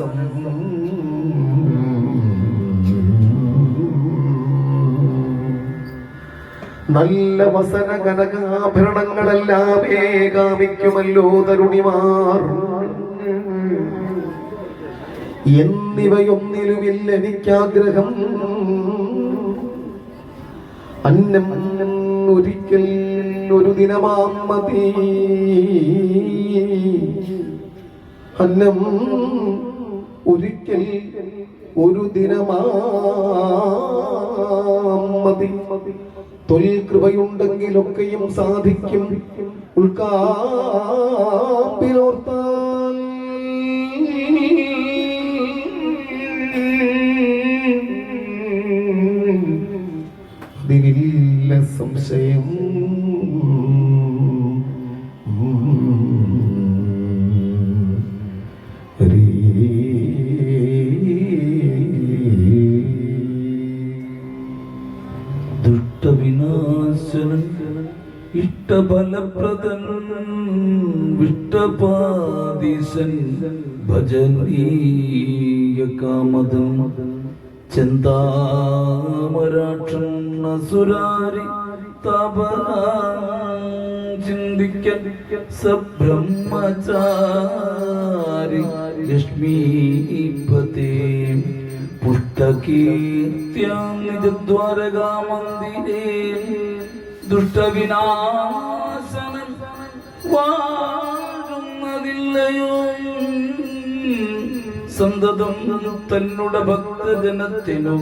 മനസം നല്ല വസന കനകാഭരണങ്ങളെല്ലാം ഏകാമിക്കുമല്ലോ തരുണിമാർ. എന്നിവയൊന്നിലുമില്ല എനിക്കാഗ്രഹം. അന്നം ഒരിക്കൽ ഒരു ദിനമാം മതി. അന്നം ഒരിക്കൽ ഒരു ദിനമാം മതി. തൊൽകൃപയുണ്ടെങ്കിലൊക്കെയും സാധിക്കും. ഉൾക്കാപ്പിലോർത്താൽ അതിനില്ല സംശയം. ദുഷ്ടവിനാശനൻ ഇഷ്ടഫലപ്രദൻ വിഷ്ടപാദീശൻ ഭജനീയ കാമദൻ ചെന്താമരാക്ഷൻ അസുരാരി ചിന്തിക്കൻ സബ്രഹ്മചാരി ലക്ഷ്മീപതേ പുഷ്ടകീർത്തിയാം നിജദ്വാരകാമന്ദിരേ ദുഷ്ടവിനാശനൻ വാഴുന്നതില്ലയോ സന്തതം തന്നുടെ ഭക്തജനത്തിനും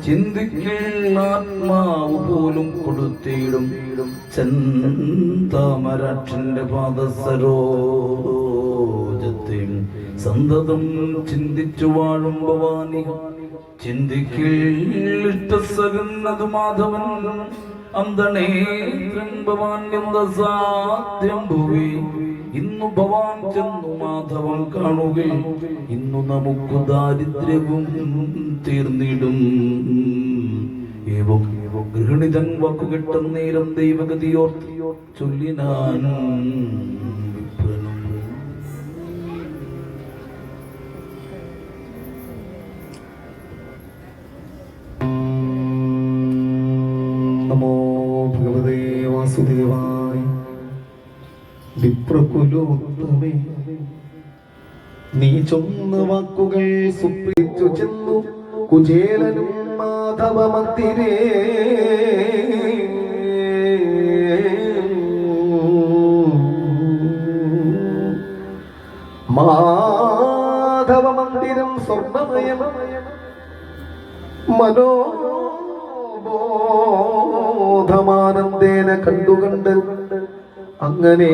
ചിന്തിക്കുന്ന ആത്മാവ് പോലും കൊടുത്തിടും ചെന്താമരാക്ഷന്റെ പാദസരോജത്തെയും സന്തതം ചിന്തിച്ചു വാഴും ഭവാനി ചിന്തിക്കിഷ്ടസകുന്നതു മാധവൻ അന്തണേന്ദ്രൻ ഭവാൻ സാധ്യം ഭൂവി ഇന്നു ഭവാൻ ചെന്നു മാധവൻ കാണുക ഇന്നു നമുക്ക് ദാരിദ്ര്യവും തീർന്നിടും. ഏവം ഗൃഹിണിതൻ വാക്കുകെട്ട നേരം ദൈവഗതിയോർത്തി ചൊല്ലിനാൻ നമോ ഭഗവതേ വാസുദേവായ. വിപ്രകുലോത്തമേ നീ ചൊന്ന വാക്കുകൾ സുപ്രീച്ചു ചെന്നു കുചേലനും മാധവ മന്ദിരേ. മാധവ മന്ദിരം സ്വർണ്ണമയം മനോബോധമാനന്ദേന കണ്ടുകണ്ട് അങ്ങനെ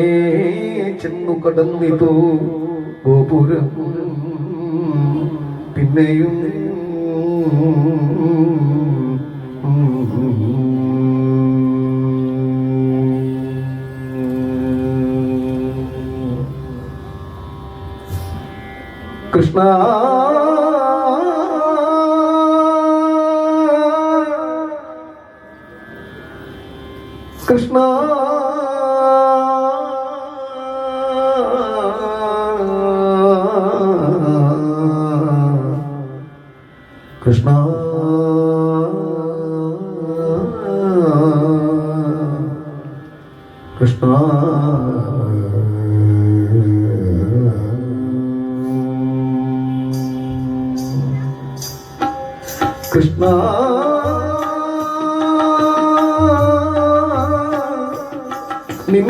ചെന്നു കടന്നിതു ഗോപുരം. പിന്നെയും കൃഷ്ണ കൃഷ്ണ കൃഷ്ണ കൃഷ്ണ കൃഷ്ണ നിൻ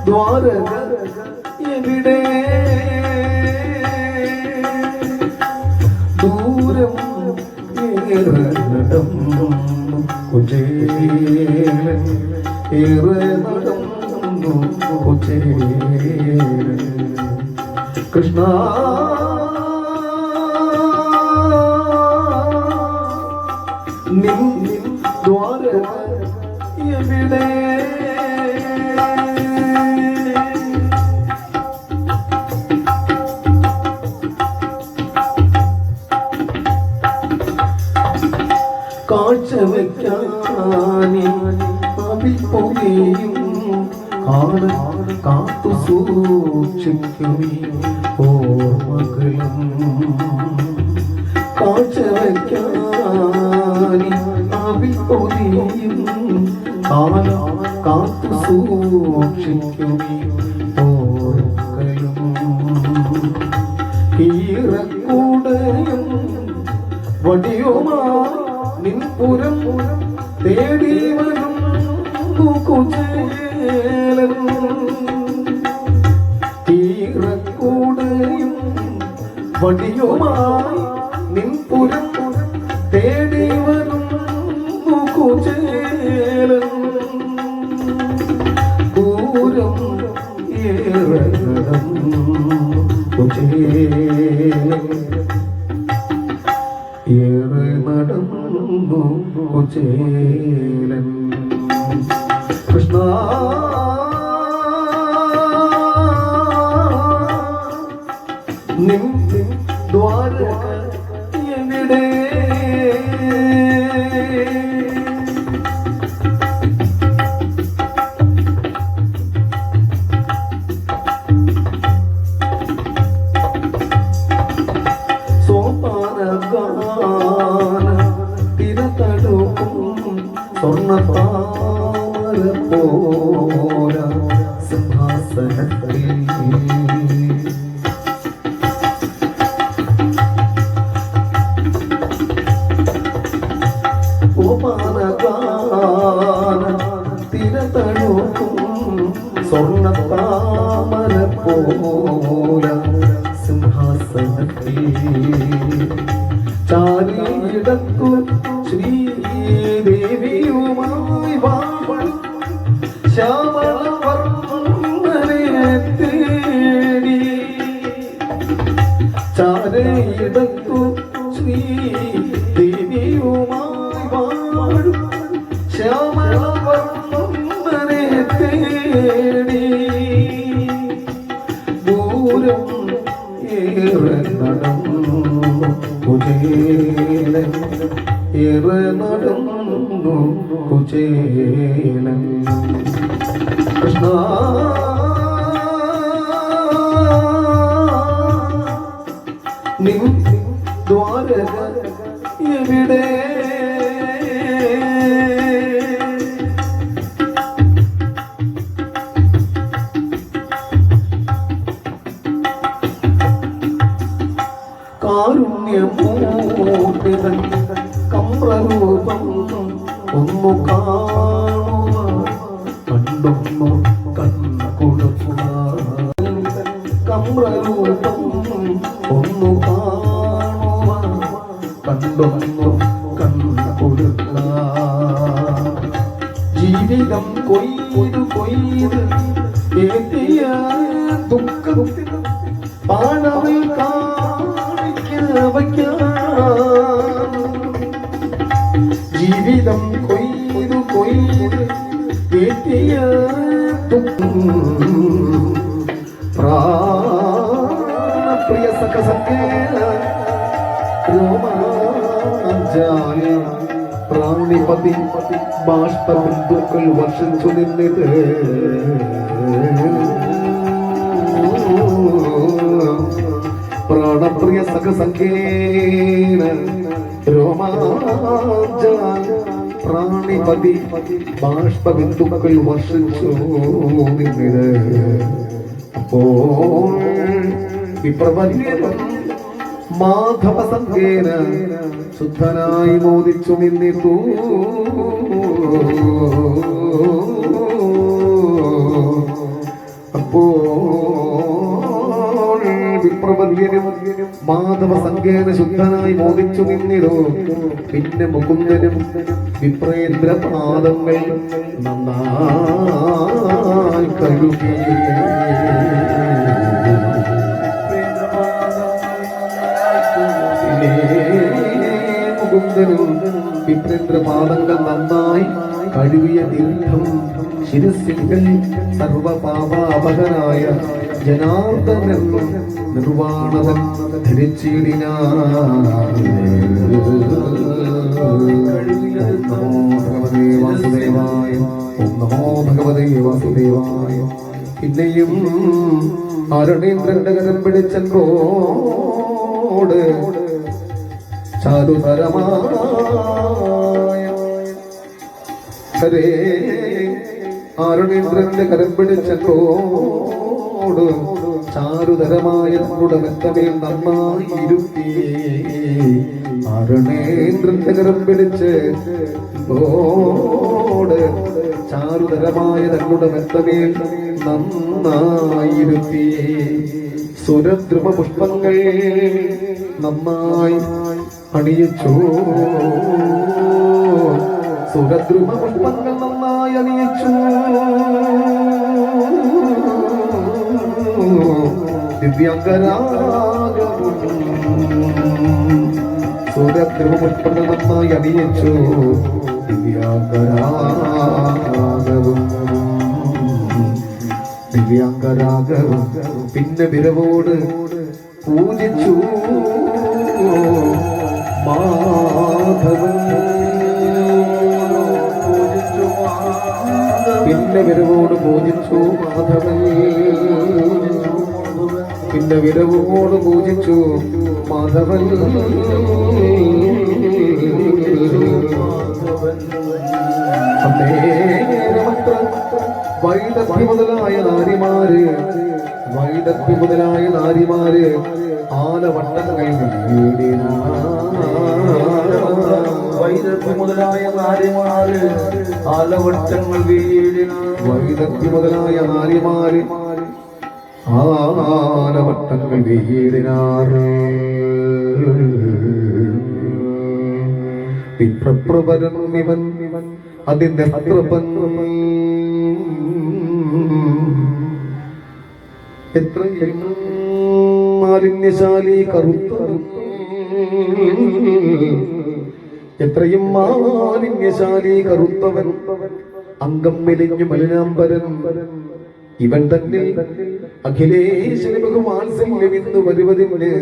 ദ്വാരക എവിടെ ദൂരം ഏറെ നടന്നു കുചേലൻ ഏറെ നടന്നു കുചേലൻ. കൃഷ്ണ നിൻ ദ്വാരക എവിടെ കാഴ്ച വയ്ക്കാനേ അവിപ്പൊകയും കാത്തു സൂക്ഷിക്കുമേ ഓർമ്മകളും സൂക്ഷിക്കുമീ ഓർക്കലും ഈറക്കൂടയും വടിയുമായി നിൻപുരം തേടി വരും കുചേലൻ ഈറക്കൂടയും വടിയുമായി നിൻപുരം തേടി വരും കുചേലൻ ദൂരം ഏറെ നടന്നു കുചേലൻ കൃഷ്ണ നിൻ ദ്വാരക എവിടെ സ്വർണ്ണത്താമര പോര സിംഹാസനത്തിൽ ഓപാനഗാന തിരതഴുക്കും സ്വർണ്ണത്താമര പോര സിംഹാസനത്തിൽ ചാരിയിടത്തു ശ്രീദേവിയുമായി വാഴ ശ്യാമളവർണ്ണനെ തേടി ചാരയിടത്തു ശ്രീദേവിയുമായി വാഴ ശ്യാമളവർണ്ണനെ തേടി ദൂരം ഏറെ നടന്നു കുചേലൻ ഏറെ നടന്നു കുചേലൻ കൃഷ്ണ നിൻ ദ്വാരക എവിടെ കാരുണ്യമൂർത്തിതൻ കമ്രൂപം ഒന്നു കാണുവാൻ കണ്ടൊന്നു കണ്ണു കൊടുക്കുക കമ്രൂപം ഒന്നു കാണുവാൻ കണ്ടൊന്നു കണ്ണു കൊടുക്കുക ജീവിതം കൊയ്ത് ഏറ്റിയ ദുഃഖത്തിന് പാണവിൽ ജീവിതം കൊയ്ത് ഏറ്റിയ പ്രാണപ്രിയ സഖസഖ്യേന രോമാഞ്ചായ പ്രാണിപതി ബാഷ്പബിന്ദുക്കൾ വർഷിച്ചു നിന്നിത് പ്രാണപ്രിയ സഖസഖ്യേന രോമാഞ്ചായ പ്രാണിപതി ബാഷ്പബിന്ദുക്കൾ വർഷിച്ചു നിന്നിത് അപ്പോൾ വിപ്രവല്യനും മാധവ സംഘേന ശുദ്ധനായി മോദിച്ചു നിന്നിട്ടു അപ്പോൾ വിപ്രവല്യനും മാധവ സംഘേന ശുദ്ധനായി മോദിച്ചു നിന്നിടോ പിന്നെ മുകുന്ദനും വിപ്രേന്ദ്ര പാദങ്ങൾ നന്നായി കഴുകി മുകുന്ദനും വിപ്രേന്ദ്ര പാദങ്ങൾ നന്നായി കഴുകിയ തീർത്ഥം ശിരസിങ്കൽ സർവപാപാപകനായ ജനാർദ്ദനൻ നിർവാണതൻ ഭഗവതേ വാസുദേവായ ഓം നമോ ഭഗവതേ വാസുദേവായ പിന്നെയും അരുണേന്ദ്രന്റെ കരം പിടിച്ചോട് ചാരുതരമായ ഹരേ ആരുണേന്ദ്രന്റെ കരം പിടിച്ചോട് ചാരുതരമായ നമ്മുടെ മെത്തമേൽ നന്നായി ഇരുത്തി. ആരുണേന്ദ്രന്റെ കരം പിടിച്ച് ഓട് ചാരുതരമായ തങ്ങളുടെ മെത്തമേൽ നന്നായിരുത്തി. സുരദ്രുമ പുഷ്പങ്ങൾ നന്നായി അണിയിച്ചു. സുരദ്രുമ പുഷ്പങ്ങൾ നന്നായി അണിയിച്ചു. ദിവ്യാംഗരാഗവും സുരദ്രുമ പുഷ്പങ്ങൾ നന്നായി അണിയിച്ചു. ദിവ്യാംഗരാഗവും ദിവ്യാംഗരാഗവും പിന്നെ വിരവോട് പൂജിച്ചു മാധവൻ. പിന്നെ വിരവോട് പൂജിച്ചു മാധവൻ. പിന്നെ വിരവോട് പൂജിച്ചു മാധവൻ. വൈദഗ്ധ്യ മുതലായ നാരിമാര് ആലവട്ടങ്ങൾ വൈദഗ്ധ്യ മുതലായ നാരിമാര് ആലവട്ടങ്ങൾ വീടിനാറ്. വിപ്രപ്രവരൻ ഇവൻ അതിന്റെ അത്രപൻ. എത്രയും മാലിന്യശാലി കറുത്തവൻ. എത്രയും മാലിന്യശാലി കറുത്തവൻ. അംഗം മെലിഞ്ഞു മലിനാംബരൻ. ഇവൻ തന്നിൽ അഖിലേശ്വര ബഹുവാത്സല്യമെന്ന് വരുവതിന്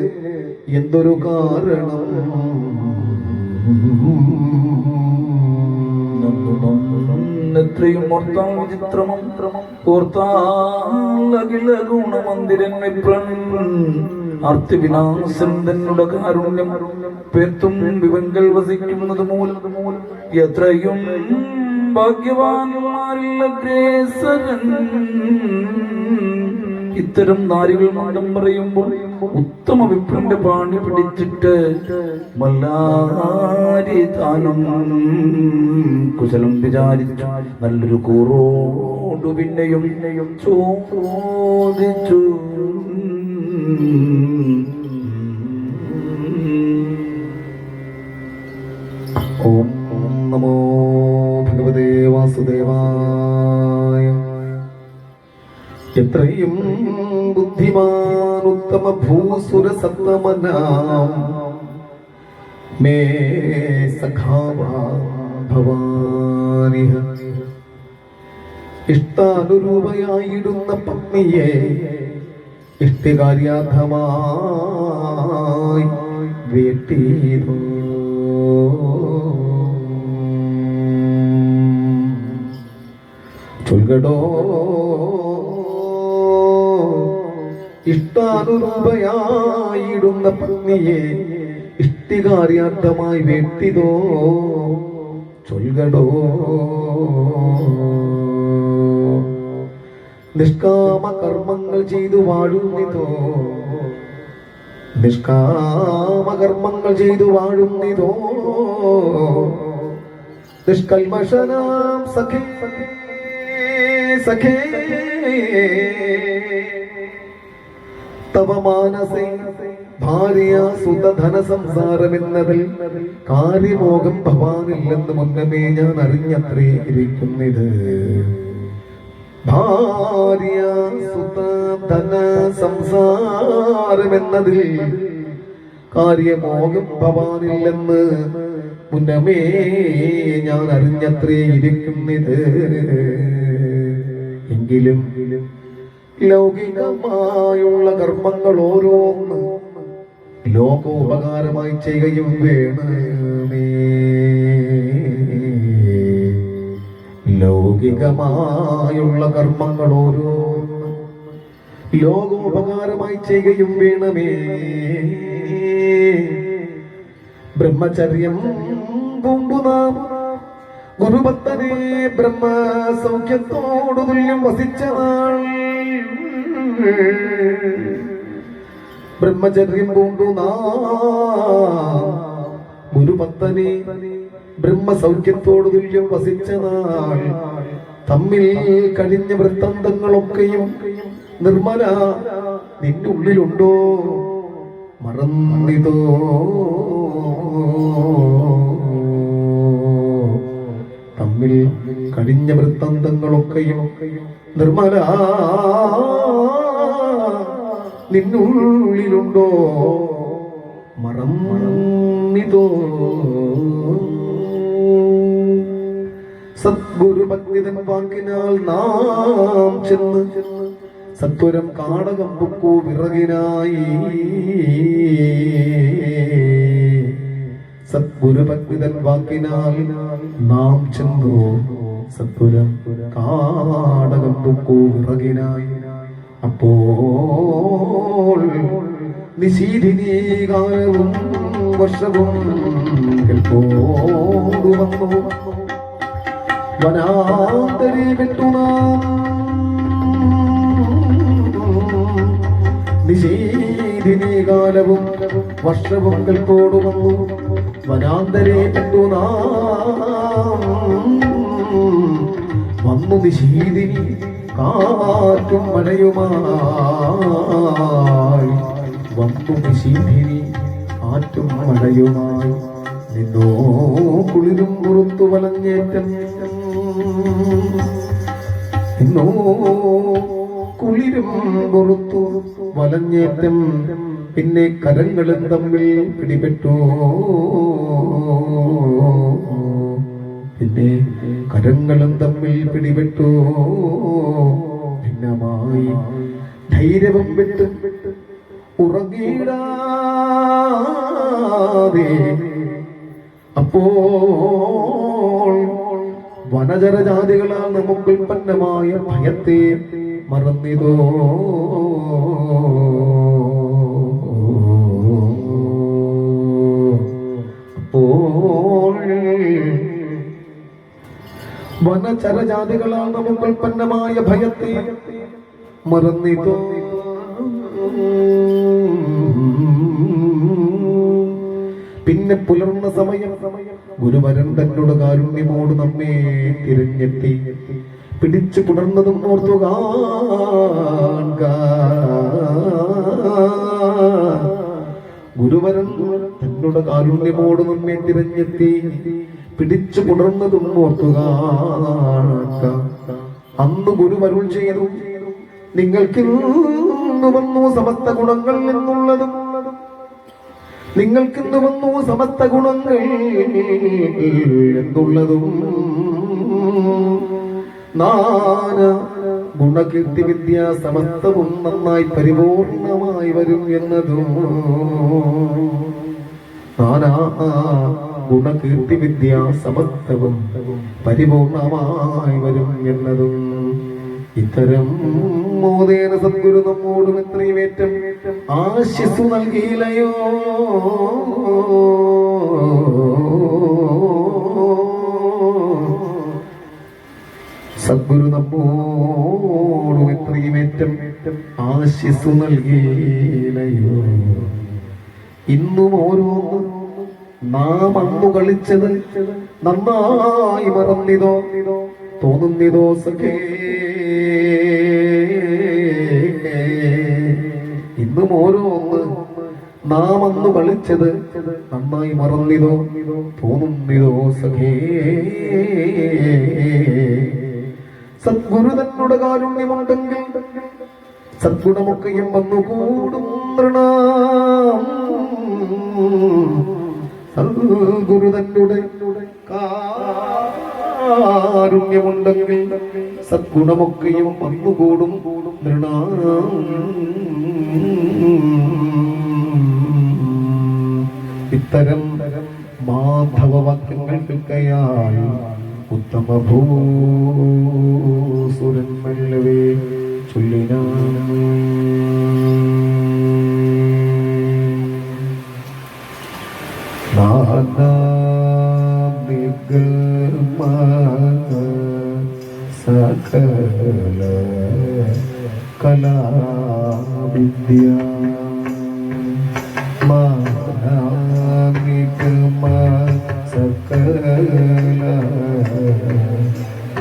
എന്തൊരു കാരണം. എത്രയും ഓർത്താൽ വിചിത്രമം ഓർത്താലകില ഗുണമന്ദിരൻ അർത്ഥവിനാശം തന്നുടെ കാരുണ്യം പേർത്തും വിവങ്കൽ വസിക്കുന്നത് മൂലം എത്രയും ഭാഗ്യവാന്മാരിൽ അഗ്രേസരൻ. ഇത്തരം നാരികൾ മാടം പറയുമ്പോൾ ഉത്തമ വിപ്രന്റെ പാണി പിടിച്ചിട്ട് മല്ലാരി താനം കുശലം വിചാരിച്ചു നല്ലൊരു കൂറോടു പിന്നെയും ചോദിച്ചു. ഓം നമോ ഭഗവതേ വാസുദേവായ. എത്രയും ബുദ്ധിമാൻ ഉത്തമ ഭൂസുര സത്തമനാം മേ സഖാവാ ഭവാനിഹ. ഇഷ്ടാനുരൂപയായിടുന്ന പത്നിയെ ഇഷ്ടികാര്യാർത്ഥമായി വേട്ടിയതോ. ചൊൽകടോ ഇഷ്ടാനുരൂപയായിടുന്ന പത്നിയെ ഇഷ്ടികാര്യാർത്ഥമായി വേട്ടിതോ. ചൊൽകടോ നിഷ്കാമ കർമ്മങ്ങൾ ചെയ്തു വാഴുന്നിതോ. നിഷ്കാമ കർമ്മങ്ങൾ ചെയ്തു വാഴുന്നിതോ. നിഷ്കൽമഷനാം സഖേ സഖേ തവ മാനസേ ഭാര്യ സുതധന സംസാരമെന്നതിൽ കാര്യമോകം ഭവാനില്ലെന്ന് മുന്നമേ ഞാൻ അറിഞ്ഞത്രേ ഇരിക്കുന്നിത്. ഭാര്യ സുതധന സംസാരമെന്നതിൽ കാര്യമോകം ഭവാനില്ലെന്ന് മുന്നമേ ഞാൻ അറിഞ്ഞത്രേ ഇരിക്കുന്നിത്. എങ്കിലും ലൗകികമായുള്ള കർമ്മങ്ങൾ ഓരോന്ന് ലോകോപകാരമായി ചെയ്യുകയും വേണമേ. ലൗകികമായുള്ള കർമ്മങ്ങൾ ഓരോന്ന് ലോകോപകാരമായി ചെയ്യുകയും വേണമേ. ബ്രഹ്മചര്യം പൂണ്ടു നാം ഗുരുഭക്തനെ ബ്രഹ്മ സൗഖ്യത്തോടു തുല്യം വസിച്ച നാൾ ബ്രഹ്മചര്യം പൂണ്ടു ഗുരുഭക്തനെ ബ്രഹ്മസൗഖ്യത്തോടു തുല്യം വസിച്ച നാൾ തമ്മിൽ കഴിഞ്ഞ വൃത്താന്തങ്ങളൊക്കെയും നിർമ്മല നിന്നുള്ളിലുണ്ടോ മറന്നിതോ തമ്മിൽ കഴിഞ്ഞ വൃത്താന്തങ്ങളൊക്കെയും നിർമ്മല നിന്നുള്ളിലുണ്ടോ മറന്നിതോ സദ്ഗുരു ഭക്തിതൻ വാക്കിനാൽ നാം ചെന്ന് സത്വരം കാടകം പൊക്കൂ വിറകിനായി സദ്ഗുരു ഭക്തിതൻ വാക്കിനാൽ നാം ചെന്നു സത്വരം കാടകം പൊക്കൂ വിറകിനായി അപ്പോൾ നിശീധിനീകാലവും വർഷവും കേൾപ്പോടു വന്നു വനാന്തരി വിട്ടു നാം നിശീധിനീകാലവും വർഷവും കേൾപ്പോടു വന്നു വനാന്തരെ വിട്ടു നാം വന്നു നിശീധിനി കാറ്റും മഴയുമായി വന്നു നിശീധിനി കാറ്റും മഴയുമായി നിന്നോ കുളിരും പുറത്തു വലഞ്ഞേറ്റം നിന്നോ കുളിരും പുറത്തു വലഞ്ഞേറ്റം പിന്നെ കരങ്ങളും തമ്മിൽ പിടിപെട്ടു പിന്നെ കരങ്ങളും തമ്മിൽ പിടിപെട്ടു ഭിന്നമായി ധൈര്യവും വിട്ട് ഉറങ്ങിടാതെ അപ്പോൾ വനജരജാതികളാൽ നമുക്കുൽപ്പന്നമായ ഭയത്തെ മറന്നിതോ അപ്പോൾ വനചരജാതികളാൽ നമുക്കുൽപ്പന്നമായ ഭയത്തെ മറന്നിതോ പിന്നെ പുലർന്ന സമയം ഗുരുവരൻ തന്നോട് കാരുണ്യമോട് നമ്മെ തിരഞ്ഞെത്തി പിടിച്ചു പുണർന്നതും ഓർത്തുകാൺക ഗുരുവരൻ തന്നോട് കാരുണ്യമോട് നമ്മെ തിരഞ്ഞെത്തി പിടിച്ചു പുണർന്നതും ഓർത്തുകാൺക അന്ന് ഗുരുവരുൾ ചെയ്തു നിങ്ങൾക്ക് വന്നു സമസ്ത ഗുണങ്ങൾ എന്നുള്ളതും നിങ്ങൾക്കിന്ന് വന്നു സമസ്ത ഗുണങ്ങൾ എന്നുള്ളതും നാന ഗുണകീർത്തി വിദ്യ സമസ്തവും നന്നായി പരിപൂർണമായി വരും എന്നതും നാനാ ഗുണകീർത്തി വിദ്യ സമസ്തവും പരിപൂർണമായി വരും എന്നതും ഇത്തരം മോദേന സദ്ഗുരു നമ്മോടും എത്രയും ഏറ്റം ആശിസു നൽകിയില്ലയോ സദ്ഗുരു നമ്മോടും എത്രയും ഏറ്റം ആശിസു നൽകിയില്ലയോ ഇന്നും ഓരോന്നും നാം അന്നു കളിച്ചത് നന്നായി മറന്നിതോ തോന്നുന്നിതോ സഖേ ഇന്നും ഓരോന്ന് നാം അന്ന് കളിച്ചത് നന്നായി മറന്നിതോ തോന്നുന്നിതോ സഖേ സദ്ഗുരു തന്നോട് കാരുണ്യമുണ്ടെങ്കിൽ സദ്ഗുണമൊക്കെയും വന്നുകൂടും സദ്ഗുരു തന്നോട് കാരുണ്യമുണ്ടെങ്കിൽ സദ്ഗുണമൊക്കെയും വന്നുകൂടും ഇത്തരം മാധവവാക്യങ്ങൾ കേൾക്കയാൽ ഉത്തമ ഭൂസുരന്മല്ലവേ ചൊല്ലിനാൻ നാനാ സകല കലാവിദ്യ മാനാമികമ സകല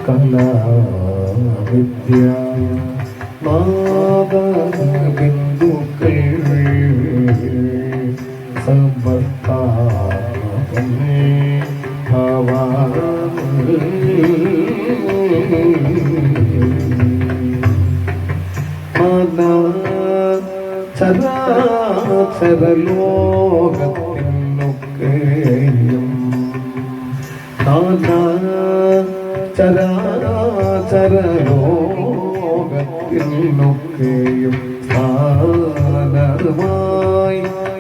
കലാവിദ്യ മാതബിന്ദുക്കൾ സമർപ്പാപം ഭവാമി ചരാചരലോകത്തിനൊക്കെയും ചരാചരലോകത്തിനൊക്കെയും സ്ഥാനമായി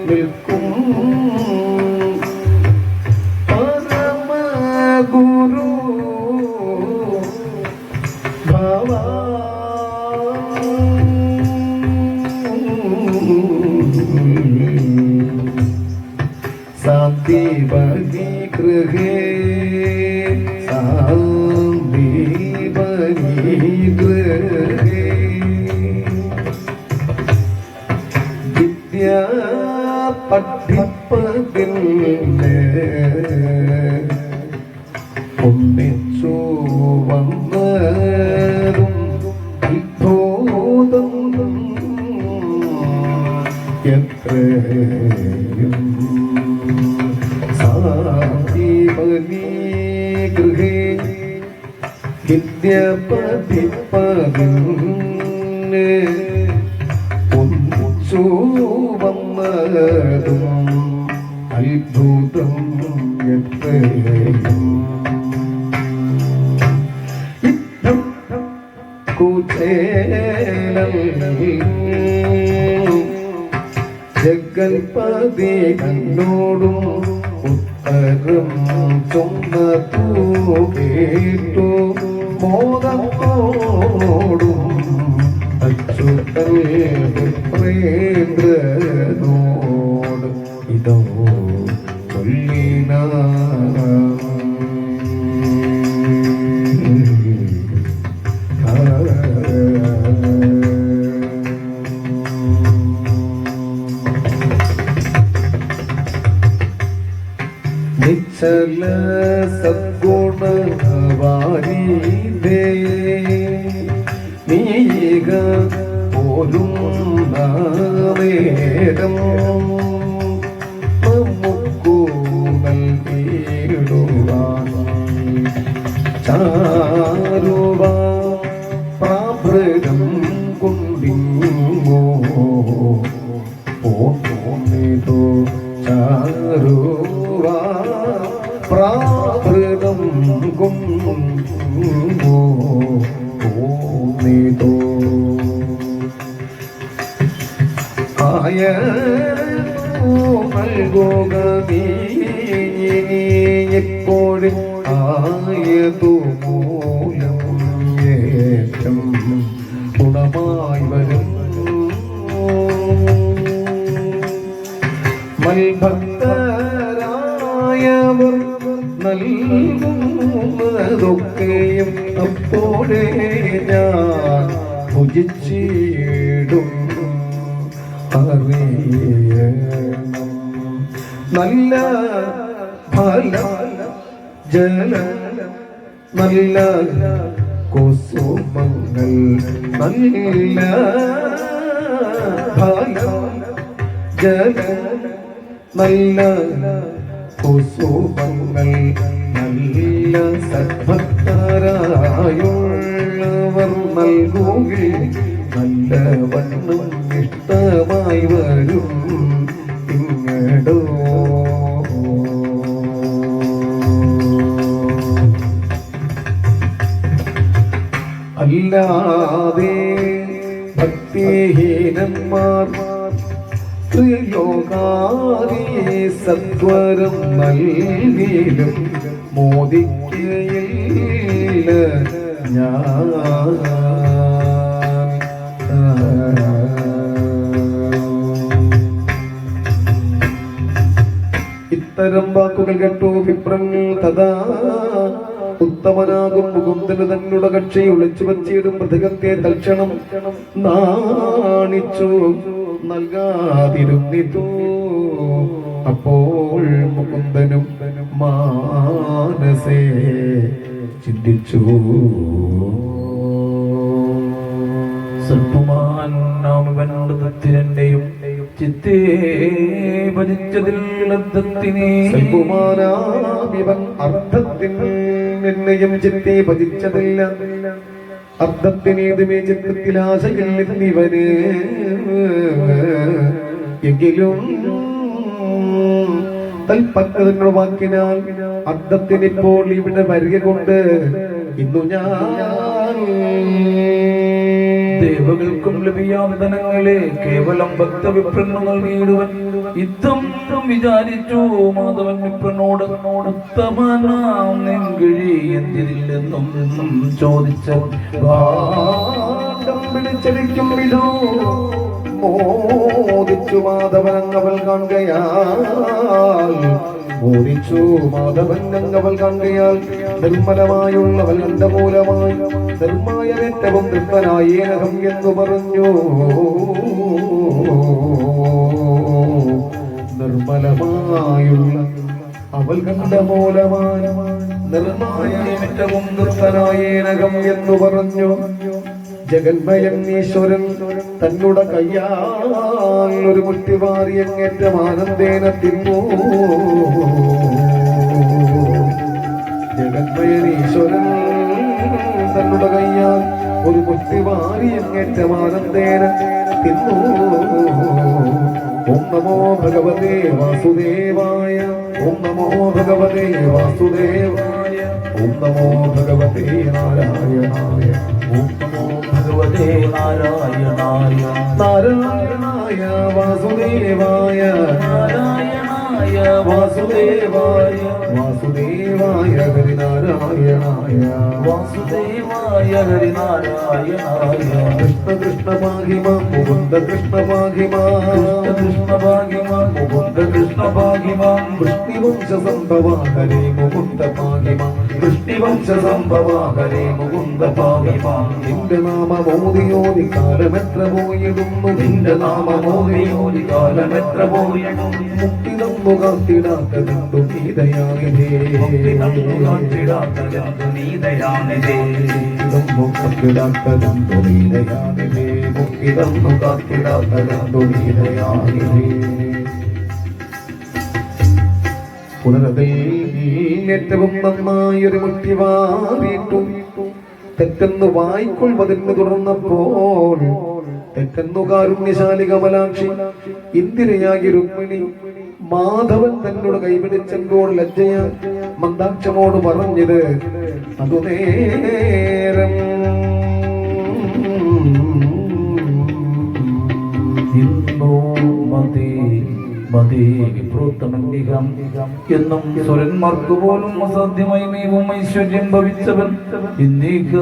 നിൽക്കും പരമഗുരു ഭവാ സാന്ദീപനി ഗൃഹേ സാന്ദീപനി ഗൃഹേ വിദ്യ പഠിപ്പതിന് ഒന്നിച്ചു വന്നതും അത്ഭുതം എത്രയും സാന്ദീപനി ഗൃഹേ വിദ്യ പഠിപ്പതിന് ഒന്നിച്ചു വന്നതും അത്ഭുതം എത്രയും ജഗൽപതി തന്നോടും ഉത്തരം ചൊന്നതു കേട്ടു മോദത്തോടും അച്യുതൻ പ്രേന്ദ്രനോട് ഇതോ ചൊല്ലിന നിശ്ചല സദ്ഗുണവാരിധേ നീക പോലും നാവേദം നമുക്കു നൽകിടുവാൻ ചാരുവാ പ്രാഭൃതം കൊണ്ടിങ്ങോ പോന്നിതോ ചാരുവാ പ്രാഭൃതം കൊണ്ടിങ്ങോ പോന്നിതോ ആയ നൽകുക നീ എപ്പോഴും ആയതു മൂലം ഏറ്റം ഗുണമായി വരും മൽഭക്തരായവർ നൽകുന്നതൊക്കെയും അപ്പോഴേ ഞാൻ ഭുജിച്ചിടും അറിയണം നല്ല ഫല ജല നല്ല കുസുമങ്ങൾ നല്ല ഫല ജല നല്ല കുസുമങ്ങൾ നല്ല സദ്ഭക്തരായുള്ളവർ നൽകുകയും നല്ലവണ്ണം ഇഷ്ടമായി വരും ഇങ്ങടോ അല്ലാതെ ഭക്തിഹീനന്മാർ ത്രിലോകാദി സത്വരം നൽകിലും മോദിക്കയില്ല ഞാൻ ഇത്തരം വാക്കുകൾ കേട്ടു വിപ്രൻ തഥാ ഉത്തമനാകും മുകുന്ദന് തന്നുടെ കക്ഷി ഒളിച്ചു വച്ചിടും മൃതകത്തെ തൽക്ഷണം നാണിച്ചു നൽകാതിരുന്നിതു. അപ്പോൾ മുകുന്ദനും മാനസേ ചിന്തിച്ചു. സ്വൽപ്പമാനത്തിനെയും ചിത്തേ ഭജിച്ചതിൽ ഇവൻ അർത്ഥത്തിൽ എന്നെയും ചിത്തെ ഭജിച്ചതില്ല. അർത്ഥത്തിനേതുമേ ചിത്രത്തിൽ ആശയില്ലിവന്. എങ്കിലും തൽപക്വതങ്ങളുടെ വാക്കിനാൽ അർത്ഥത്തിനിപ്പോൾ ഇവിടെ വരിക കൊണ്ട് ഇന്നു ഞാൻ ദേവകൾക്കും ലഭിയാതെ ധനങ്ങളെ കേവലം ഭക്തവിപ്രങ്ങൾ നൽകിയിടുവൻ. യുദ്ധം വിചാരിച്ചു മാധവൻ വിപ്രനോട് ഉത്തമനാം നെങ്കിഴി എന്തിരില്ലെന്നും ചോദിച്ച പിടിച്ചടിക്കും വിധോ മോദിച്ചു മാധവൻ അങ്ങവൾ കാണുകയാൽ മോദിച്ചു മാധവൻ അങ്ങവൾ കാണുകയാൽ നിർമ്മലമായുള്ളവൾ എന്റെ മൂലമായി നിർമ്മായനേറ്റവും തൃപ്തനായേനകം എന്ന് പറഞ്ഞു. നിർമ്മലമായുള്ള അവൾ കണ്ട മൂലമായി നിർമ്മായനേറ്റവും തൃപ്തനായേനകം എന്ന് പറഞ്ഞു. ജഗന്മയൻ ഈശ്വരൻ തന്നുടെ കയ്യാൽ ഒരു മുട്ടിവാരി അങ്ങേറ്റം ആനന്ദേന തിന്നു. ജഗന്മയൻ ഈശ്വരൻ തന്നുടെ കയ്യാൽ ഒരു മുട്ടിവാരി അങ്ങേറ്റം ആനന്ദേന തിന്നു. ഓം നമോ ഭഗവതേ വാസുദേവായ. ഓം നമോ ഭഗവതേ വാസുദേവായ. ഓം നമോ ഭഗവതേ നാരായണായ. ഓം നമോ ഭഗവതേ നാരായണായ. നാരായണായ വാസുദേവായ. നാരായണായ വാസുദേവായ. വാസുദേവായ ഹരിനാരായണായ. വാസുദേവായ ഹരിനാരായണായ. കൃഷ്ണ കൃഷ്ണ ഭാഗ്യമ മുകുന്ദ കൃഷ്ണ ഭാഗ്യമ. കൃഷ്ണ ഭാഗ്യമ മുകുന്ദ കൃഷ്ണ ഭാഗ്യമ. വൃഷ്ണിവംശ സംഭവ ഹരേ മുകുന്ദ ഭാഗ്യമ. വൃഷ്ണിവംശ സംഭവ ഹരേ മുകുന്ദ ഭാഗ്യമ. നിന്റെ നാമമോദിയോതി കാലമെത്ര പോയിടുന്നു. നിന്റെ നാമമോദിയോതി കാലമെത്ര പോയിടുന്നു. മുക്തി നമ്മു കാത്തിടാത്തതെന്തു നീ ദയാനിധേ. മുക്തി നമ്മു കാത്തിടാത്തതെന്തു നീ ദയാനിധേ. നമ്മു കാത്തിടാത്തതെന്തു നീ ദയാനിധേ. മുക്തി നമ്മു കാത്തിടാത്തതെന്തു നീ ദയാനിധേ. പുനരതിൽ ഏറ്റവും നന്നായൊരു മുക്തി വാരിയിട്ടും തെറ്റെന്ന് വായിക്കൊള്ളുവതെന്ന് തുടർന്നപ്പോൾ തെറ്റെന്നു കാരുണ്യശാലി കമലാക്ഷി ഇന്ദിരയാകി രുക്മിണി മാധവൻ തന്നോട് കൈപിടിച്ചെങ്കോട് ലജ്ജയാ മന്ദാക്ഷമോട് പറഞ്ഞത് അതു നേരം ഇന്നോ മതി മതി പ്രോത്തമന്തികം എന്നും സുരന്മാർക്ക് പോലും അസാധ്യമായി മേവും ഐശ്വര്യം ഭവിച്ചവൻ ഇന്നീക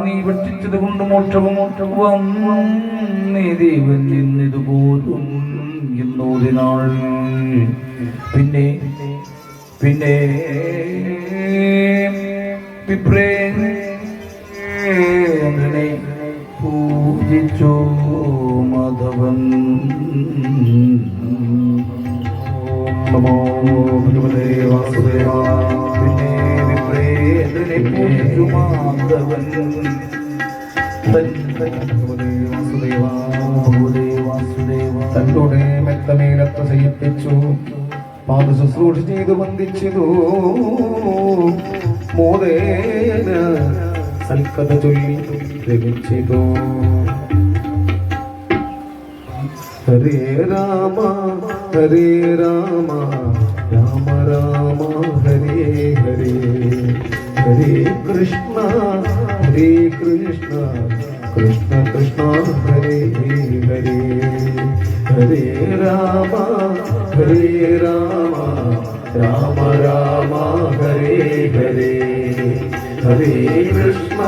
നീ ഭക്ഷിച്ചത് കൊണ്ട് മോക്ഷവും വന്നേ ദേവൻ ഇന്നിതുപോലും എന്നോതിനാൾ പിന്നെ പിന്നെ വിപ്രേന്ദ്രനെ പൂജിച്ചു മാധവൻ. നമോ ഭഗവതേ വാസുദേവായ. പിന്നെ വിപ്രേന്ദ്രനെ പൂജിച്ചു മാധവൻ. തന്നോടെ മെത്തമേലത്ത് ശയിപ്പിച്ചു പാദ ശുശ്രൂഷ ചെയ്തു വന്ദിച്ചു. മോദേന സൽക്കഥ ചൊല്ലി രമിച്ചിതോ. ഹരേ രാമ ഹരേ രാമ രാമ രാമ ഹരേ ഹരേ. ഹരേ കൃഷ്ണ കൃഷ്ണ കൃഷ്ണ കൃഷ്ണ ഹരേ ഹരേ. ഹരേ രാമ രാമ രാമ ഹരേ ഹരേ. ഹരേ കൃഷ്ണ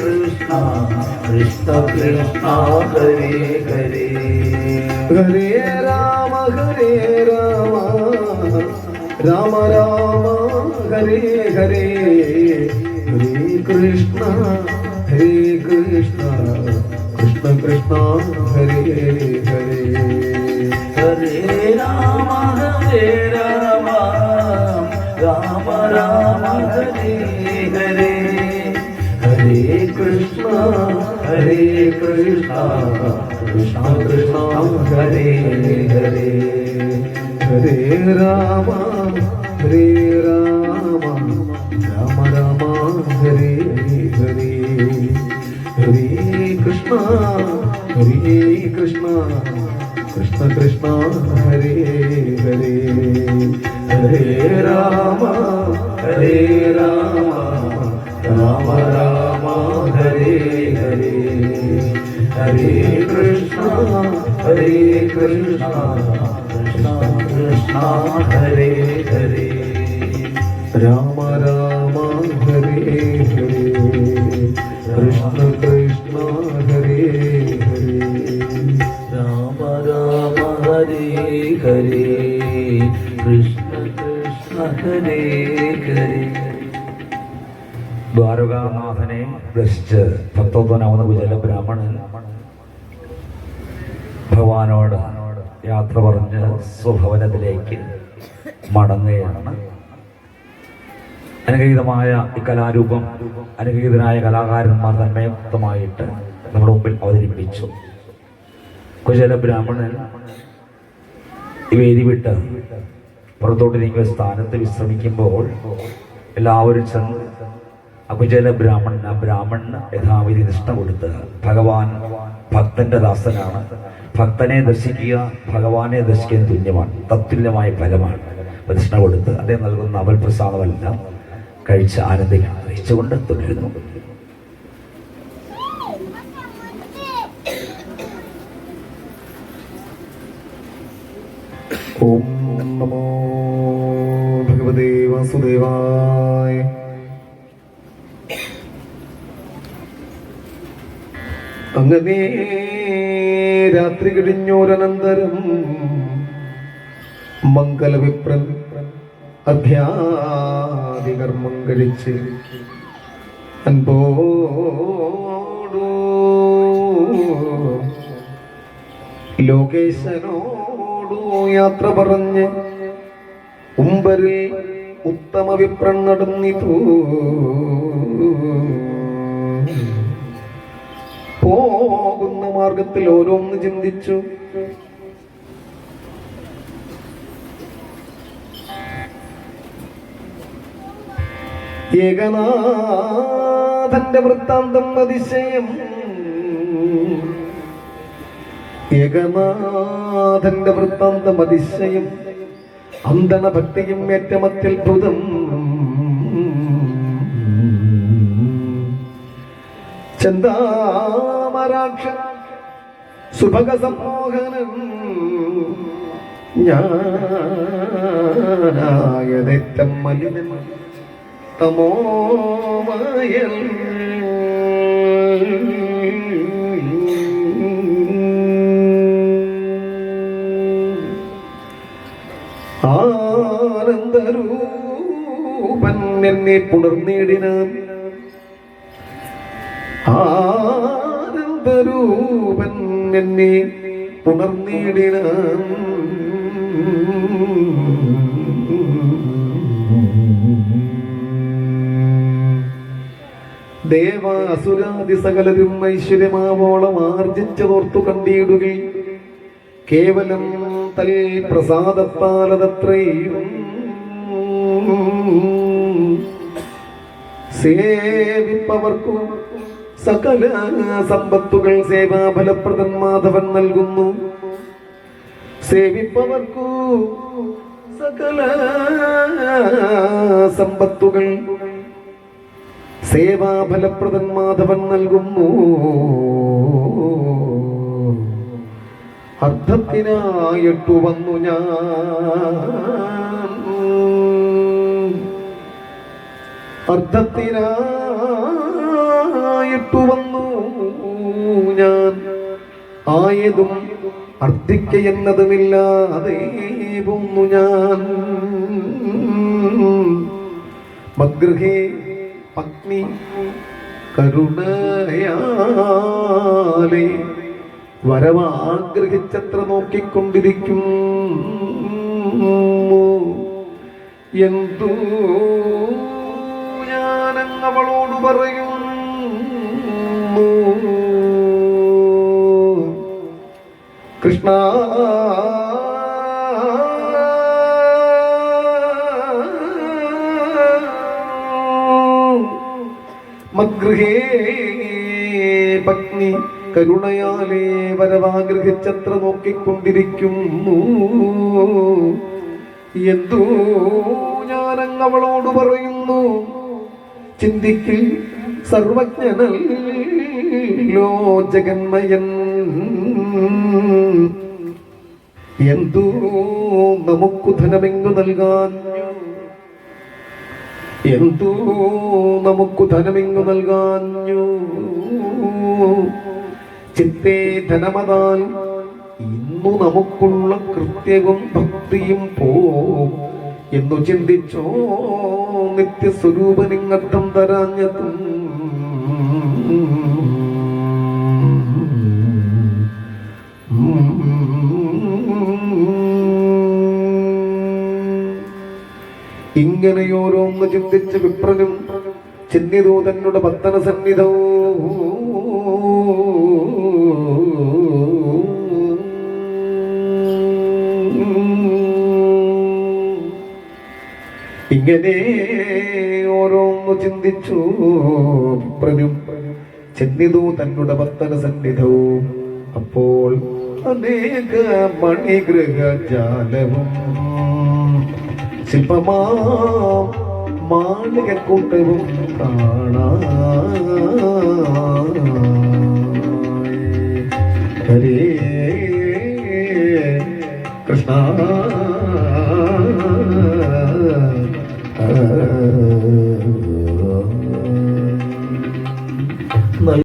കൃഷ്ണ കൃഷ്ണ കൃഷ്ണ ഹരേ ഹരേ. ഹരേ രാമ രാമ രാമ ഹരേ ഹരേ ഹരേ കൃഷ്ണ ഹരേ കൃഷ്ണ കൃഷ്ണ കൃഷ്ണ ഹരേ ഹരേ ഹരേ രാമ രാമ രാമ ഹരേ ഹരേ ഹരേ കൃഷ്ണ കൃഷ്ണ കൃഷ്ണ ഹരേ ഹരേ ഹരേ രാമ രാമ രാമ ഹരേ ഹരേ ഹരേ കൃഷ്ണ കൃഷ്ണ കൃഷ്ണ ഹരേ ഹരേ ഹരേ രാമ രാമ രാമ ഹരേ ഹരേ ഹരേ കൃഷ്ണ കൃഷ്ണ കൃഷ്ണ ഹരേ ഹരേ രാമ രാമ ഹരേ ഹരേ കൃഷ്ണ കൃഷ്ണ ഹരേ ഹരേ രാമ രാമ ഹരേ ഹരേ കൃഷ്ണ കൃഷ്ണ ഹരേ ഹരേ. ദ്വാരകാനാഥനെ ദർശിച്ച് ഭക്തോത്തനാവുന്ന കുചേല ബ്രാഹ്മണൻ ഭഗവാനോട് യാത്ര പറഞ്ഞ് സ്വഭവനത്തിലേക്ക് മടങ്ങുകയാണ്. അനുഗ്രഹീതമായ ഈ കലാരൂപം അനുഗ്രഹീതനായ കലാകാരന്മാർ തന്മയക്തമായിട്ട് നമ്മുടെ മുമ്പിൽ അവതരിപ്പിച്ചു. കുചേല ബ്രാഹ്മണൻ ഈ വേദി വിട്ട് പുറത്തോട്ട് നീങ്ങിയ സ്ഥാനത്ത് വിശ്രമിക്കുമ്പോൾ എല്ലാവരും ചെന്ന് കുചേല ബ്രാഹ്മണന് യഥാവിധി നിഷ്ഠ കൊടുത്ത് ഭഗവാൻ ഭക്തന്റെ ദാസനാണ്, ഭക്തനെ ദർശിക്കുക ഭഗവാനെ ദർശിക്കുന്ന തുല്യമാണ്, തത്തുല്യമായ ഫലമാണ്. പ്രതിഷ്ഠ കൊടുത്ത് അദ്ദേഹം നൽകുന്ന അവൽ പ്രസാദമെല്ലാം കഴിച്ച് ആനന്ദിക്കണം അറിയിച്ചുകൊണ്ട് തുടരുന്നു. ഓം നമോ ഭഗവതേ വാസുദേവായ. അങ്ങനെ രാത്രി കഴിഞ്ഞോരനന്തരം മംഗലവിപ്രൻ അധ്യാദികർമ്മം കഴിച്ച് അൻപോടു ലോകേശനോടു യാത്ര പറഞ്ഞ് ഉമ്പരിൽ ഉത്തമ വിപ്രൻ നടന്നിതു. പോകുന്ന മാർഗത്തിൽ ഓരോന്ന് ചിന്തിച്ചു. ഏകനാഥന്റെ വൃത്താന്തം അതിശയം, ഏകനാഥന്റെ വൃത്താന്തം അതിശയം, അന്തണ ഭക്തിയും ഏറ്റമത്യത്ഭുതം. ചന്ദാമരാക്ഷ സുഭഗ സമ്മോഹനം ഞാനായതേറ്റം മലിനൻ തമോമയൽ. ആനന്ദരൂപൻ എന്നെ പുണർന്നേടിനാൻ, ആനന്ദരൂപൻ എന്നെ പുണർന്നേടിനാൻ. ദേവാസുരാദി സകലരും ഐശ്വര്യമാവോളം ആർജിച്ചതോർത്തു കണ്ടിടുകയും കേവലം തൽ പ്രസാദത്താലതത്രയും സേവിപ്പവർക്കു സകല സമ്പത്തുകൾ സേവാഫലപ്രദൻ മാധവൻ നൽകുന്നു. സേവിപ്പവർക്കു സകല സമ്പത്തുകൾ സേവാഫലപ്രദൻ മാധവൻ നൽകുന്നു. അർത്ഥത്തിനായിട്ടു വന്നു ഞാൻ, അർത്ഥത്തിനായിട്ടു വന്നു ഞാൻ. ആയതും അർത്ഥിക്ക എന്നതുമില്ലാതെ പോന്നു ഞാൻ. മദ്ഗൃഹേ പത്നി കരുണയാലേ വരവാഗ്രഹിച്ചത്ര നോക്കിക്കൊണ്ടിരിക്കും. എന്തു ഞാനങ്ങവളോട് പറയും, കൃഷ്ണ മദ്ഗൃഹേ പത്നി കരുണയാലേ വരവാഗ്രഹിച്ചത്ര നോക്കിക്കൊണ്ടിരിക്കുന്നു. എന്തോ ഞാനങ്ങവളോട് പറയുന്നു, ചിന്തിക്കിൽ സർവജ്ഞനല്ലോ ജഗന്മയൻ. എന്തോ നമുക്കു ധനമെങ്ങു നൽകാൻ, എന്തോ നമുക്കു ധനമെങ്ങു നൽകാഞ്ഞു. ചിത്തേ ധനമതാൽ ഇന്നു നമുക്കുള്ള കൃത്യവും ഭക്തിയും എന്നു ചിന്തിച്ചോ നിത്യസ്വരൂപനിങ്ങർത്ഥം തരാഞ്ഞതും. ഇങ്ങനെയോരോന്ന് ചിന്തിച്ച് വിപ്രനും ചെന്നിതു തന്നുടെ ഭക്തന സന്നിധവും. ഇങ്ങനെ ഓരോന്നു ചിന്തിച്ചു വിപ്രനും ചെന്നിതു തന്നുടെ ഭക്തന സന്നിധവും. അപ്പോൾ അനേക മണിഗൃഹജാലവും ശില്പമാ മാളികക്കൂട്ടവും കാണായി. ഹരേ കൃഷ്ണ